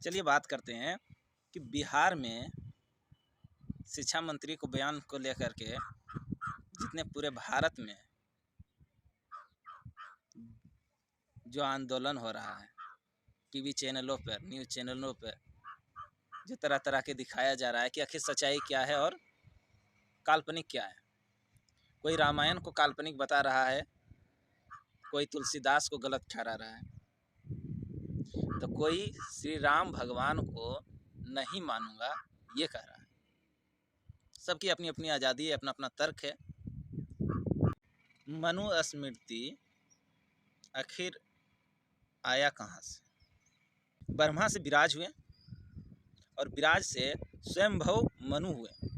चलिए बात करते हैं कि बिहार में शिक्षा मंत्री को बयान को लेकर के जितने पूरे भारत में जो आंदोलन हो रहा है, टीवी चैनलों पर, न्यूज़ चैनलों पर जो तरह तरह के दिखाया जा रहा है कि आखिर सच्चाई क्या है और काल्पनिक क्या है। कोई रामायण को काल्पनिक बता रहा है, कोई तुलसीदास को गलत ठहरा रहा है, तो कोई श्री राम भगवान को नहीं मानूंगा ये कह रहा है। सबकी अपनी अपनी आज़ादी है, अपना अपना तर्क है। मनुस्मृति आखिर आया कहाँ से? ब्रह्मा से विराज हुए और विराज से स्वयंभव मनु हुए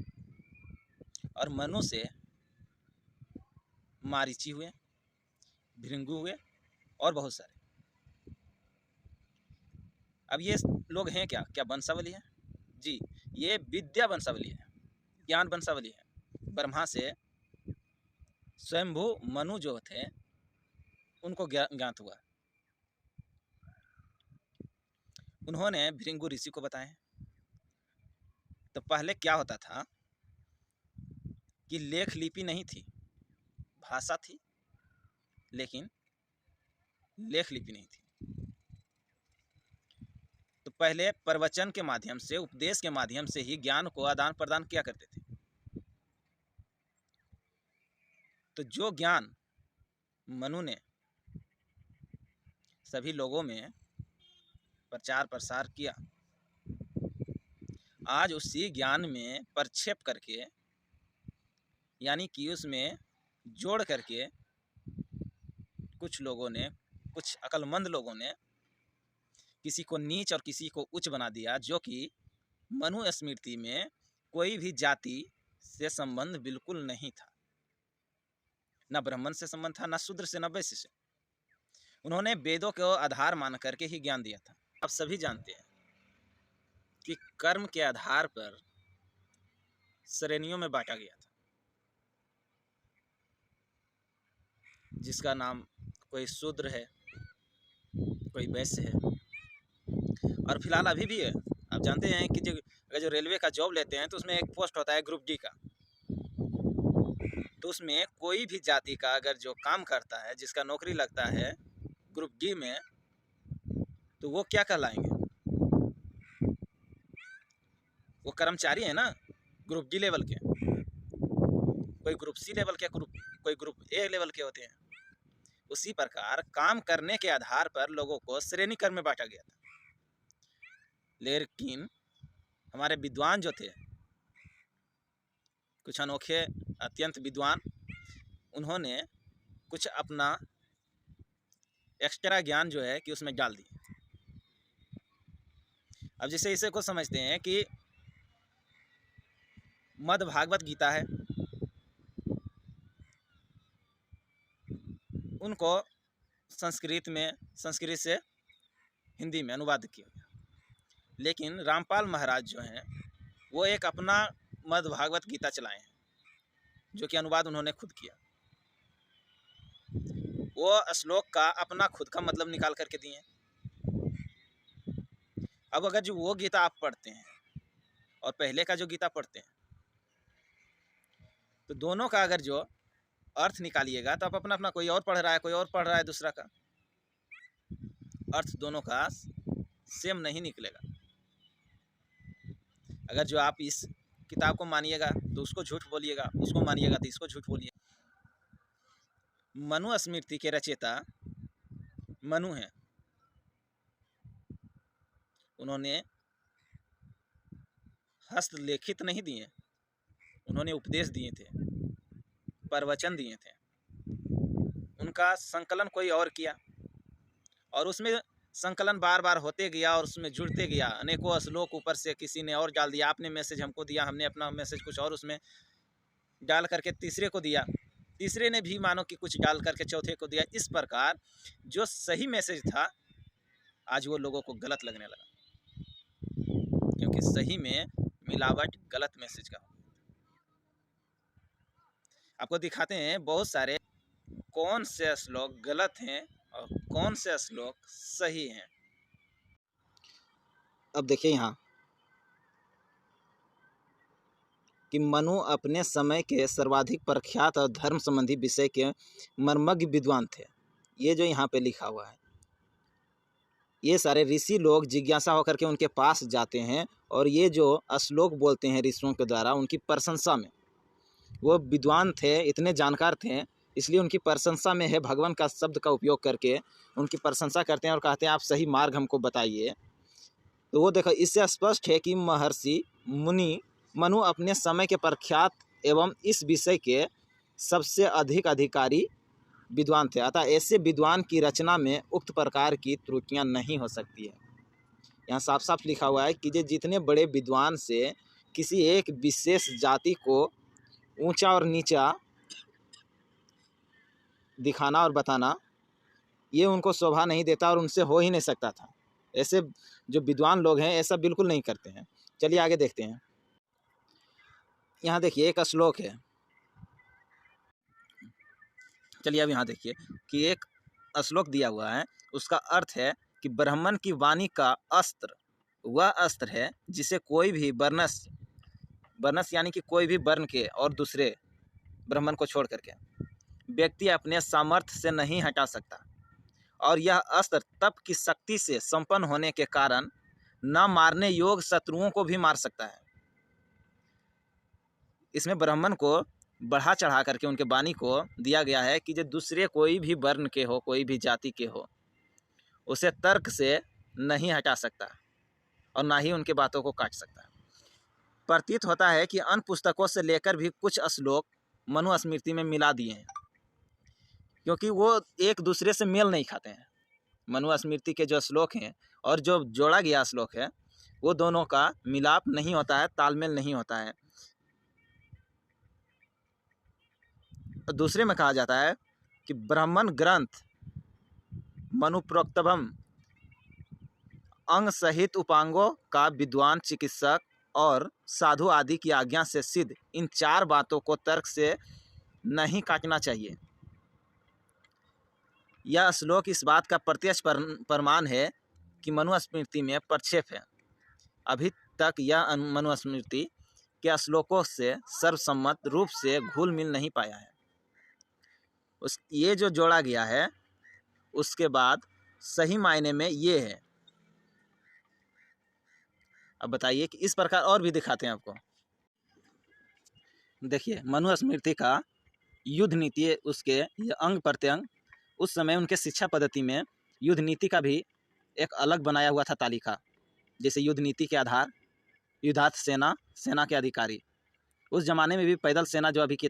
और मनु से मारीची हुए, भृंगु हुए और बहुत सारे। अब ये लोग हैं क्या? क्या वंशावली है? जी, ये विद्या वंशावली है, ज्ञान वंशावली है। ब्रह्मा से स्वयंभू मनु जो थे उनको ज्ञात हुआ, उन्होंने भृंगु ऋषि को बताए। तो पहले क्या होता था कि लेख लिपि नहीं थी, भाषा थी लेकिन लेख लिपि नहीं थी। तो पहले प्रवचन के माध्यम से, उपदेश के माध्यम से ही ज्ञान को आदान प्रदान किया करते थे। तो जो ज्ञान मनु ने सभी लोगों में प्रचार प्रसार किया, आज उसी ज्ञान में प्रक्षेप करके, यानी कि उसमें जोड़ करके कुछ लोगों ने, कुछ अक्लमंद लोगों ने किसी को नीच और किसी को उच्च बना दिया, जो कि मनुस्मृति में कोई भी जाति से संबंध बिल्कुल नहीं था, ना ब्राह्मण से संबंध था, ना शूद्र से, ना वैश्य से। उन्होंने वेदों को आधार मान करके ही ज्ञान दिया था। आप सभी जानते हैं कि कर्म के आधार पर श्रेणियों में बांटा गया था, जिसका नाम कोई शूद्र है, कोई वैश्य है, और फिलहाल अभी भी है। आप जानते हैं कि अगर जो रेलवे का जॉब लेते हैं तो उसमें एक पोस्ट होता है ग्रुप डी का। तो उसमें कोई भी जाति का अगर जो काम करता है, जिसका नौकरी लगता है ग्रुप डी में, तो वो क्या कहलाएंगे? वो कर्मचारी है ना, ग्रुप डी लेवल के। कोई ग्रुप सी लेवल के, कोई ग्रुप ए लेवल के होते हैं। उसी प्रकार काम करने के आधार पर लोगों को श्रेणी क्रम में बांटा गया था। लेकिन हमारे विद्वान जो थे, कुछ अनोखे अत्यंत विद्वान, उन्होंने कुछ अपना एक्स्ट्रा ज्ञान जो है कि उसमें डाल दिए। अब जैसे इसे को समझते हैं कि मद् भागवत गीता है, उनको संस्कृत से हिंदी में अनुवाद किया गया। लेकिन रामपाल महाराज जो हैं वो एक अपना मद् भागवत गीता चलाए हैं, जो कि अनुवाद उन्होंने खुद किया। वो श्लोक का अपना खुद का मतलब निकाल करके दिए। अब अगर जो वो गीता आप पढ़ते हैं और पहले का जो गीता पढ़ते हैं, तो दोनों का अगर जो अर्थ निकालिएगा तो आप अपना अपना, कोई और पढ़ रहा है, कोई और पढ़ रहा है दूसरा का, अर्थ दोनों का सेम नहीं निकलेगा। अगर जो आप इस किताब को मानिएगा तो उसको झूठ बोलिएगा, उसको मानिएगा तो इसको झूठ बोलिएगा। मनुस्मृति के रचयिता मनु हैं। उन्होंने हस्तलेखित नहीं दिए, उन्होंने उपदेश दिए थे, प्रवचन दिए थे। उनका संकलन कोई और किया और उसमें संकलन बार बार होते गया और उसमें जुड़ते गया। अनेकों श्लोक ऊपर से किसी ने और डाल दिया, आपने मैसेज हमको दिया, हमने अपना मैसेज कुछ और उसमें डाल करके तीसरे को दिया, तीसरे ने भी मानो कि कुछ डाल करके चौथे को दिया। इस प्रकार जो सही मैसेज था आज वो लोगों को गलत लगने लगा, क्योंकि सही में मिलावट गलत मैसेज का। आपको दिखाते हैं बहुत सारे कौन से श्लोक गलत हैं और कौन से श्लोक सही हैं। अब देखिए यहाँ कि मनु अपने समय के सर्वाधिक प्रख्यात और धर्म संबंधी विषय के मर्मज्ञ विद्वान थे। ये जो यहाँ पे लिखा हुआ है, ये सारे ऋषि लोग जिज्ञासा होकर के उनके पास जाते हैं और ये जो श्लोक बोलते हैं ऋषियों के द्वारा उनकी प्रशंसा में, वो विद्वान थे, इतने जानकार थे, इसलिए उनकी प्रशंसा में है भगवान का शब्द का उपयोग करके उनकी प्रशंसा करते हैं और कहते हैं आप सही मार्ग हमको बताइए। तो वो देखो, इससे स्पष्ट है कि महर्षि मनु अपने समय के प्रख्यात एवं इस विषय के सबसे अधिक अधिकारी विद्वान थे। अतः ऐसे विद्वान की रचना में उक्त प्रकार की त्रुटियां नहीं हो सकती है। यहाँ साफ साफ लिखा हुआ है कि जितने बड़े विद्वान से किसी एक विशेष जाति को ऊंचा और नीचा दिखाना और बताना, ये उनको शोभा नहीं देता और उनसे हो ही नहीं सकता था। ऐसे जो विद्वान लोग हैं ऐसा बिल्कुल नहीं करते हैं। चलिए आगे देखते हैं। यहाँ देखिए एक श्लोक है, चलिए अब यहाँ देखिए कि एक श्लोक दिया हुआ है, उसका अर्थ है कि ब्राह्मण की वाणी का अस्त्र वह अस्त्र है जिसे कोई भी वर्णस यानी कि कोई भी वर्ण के और दूसरे ब्राह्मण को छोड़ करके व्यक्ति अपने सामर्थ्य से नहीं हटा सकता, और यह अस्त्र तप की शक्ति से संपन्न होने के कारण न मारने योग्य शत्रुओं को भी मार सकता है। इसमें ब्राह्मण को बढ़ा चढ़ा करके उनके वाणी को दिया गया है कि जो दूसरे कोई भी वर्ण के हो, कोई भी जाति के हो, उसे तर्क से नहीं हटा सकता और ना ही उनके बातों को काट सकता। प्रतीत होता है कि अन्य पुस्तकों से लेकर भी कुछ श्लोक मनुस्मृति में मिला दिए हैं, क्योंकि वो एक दूसरे से मेल नहीं खाते हैं। मनुस्मृति के जो श्लोक हैं और जो जोड़ा गया श्लोक है, वो दोनों का मिलाप नहीं होता है, तालमेल नहीं होता है। दूसरे में कहा जाता है कि ब्राह्मण ग्रंथ मनुप्रोक्तभम अंग सहित उपांगों का विद्वान चिकित्सक और साधु आदि की आज्ञा से सिद्ध इन चार बातों को तर्क से नहीं काटना चाहिए। यह श्लोक इस बात का प्रत्यक्ष प्रमाण है कि मनुस्मृति में प्रक्षेप है। अभी तक यह मनुस्मृति के श्लोकों से सर्वसम्मत रूप से घुल मिल नहीं पाया है। ये जो जोड़ा गया है उसके बाद सही मायने में ये है। अब बताइए कि इस प्रकार और भी दिखाते हैं आपको। देखिए मनुस्मृति का युद्ध नीति, उसके अंग प्रत्यंग, उस समय उनके शिक्षा पद्धति में युद्ध नीति का भी एक अलग बनाया हुआ था तालिका। जैसे युद्ध नीति के आधार युद्धार्थ सेना, सेना के अधिकारी। उस जमाने में भी पैदल सेना जो अभी की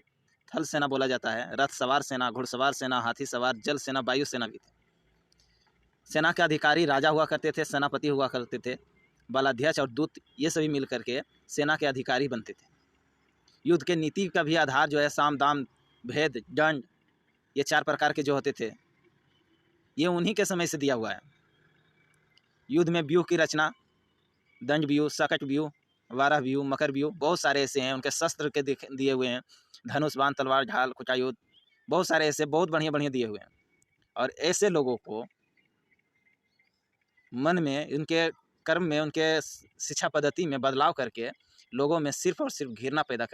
थल सेना बोला जाता है, रथ सवार सेना, घुड़सवार सेना, हाथी सवार, जल सेना, वायु सेना भी थी। सेना के अधिकारी राजा हुआ करते थे, सेनापति हुआ करते थे, बलाध्यक्ष और दूत, ये सभी मिल करके सेना के अधिकारी बनते थे। युद्ध के नीति का भी आधार जो है साम दाम भेद दंड, ये चार प्रकार के जो होते थे, ये उन्हीं के समय से दिया हुआ है। युद्ध में व्यूह की रचना, दंड व्यूह, सकट व्यूह, वारह व्यूह, मकर व्यूह, बहुत सारे ऐसे हैं। उनके शस्त्र के दिए हुए हैं, धनुष, बाण, तलवार, ढाल, कुचायुध, बहुत सारे ऐसे बहुत बढ़िया बढ़िया दिए हुए हैं। और ऐसे लोगों को मन में, उनके कर्म में, उनके शिक्षा पद्धति में बदलाव करके लोगों में सिर्फ और सिर्फ घृणा पैदा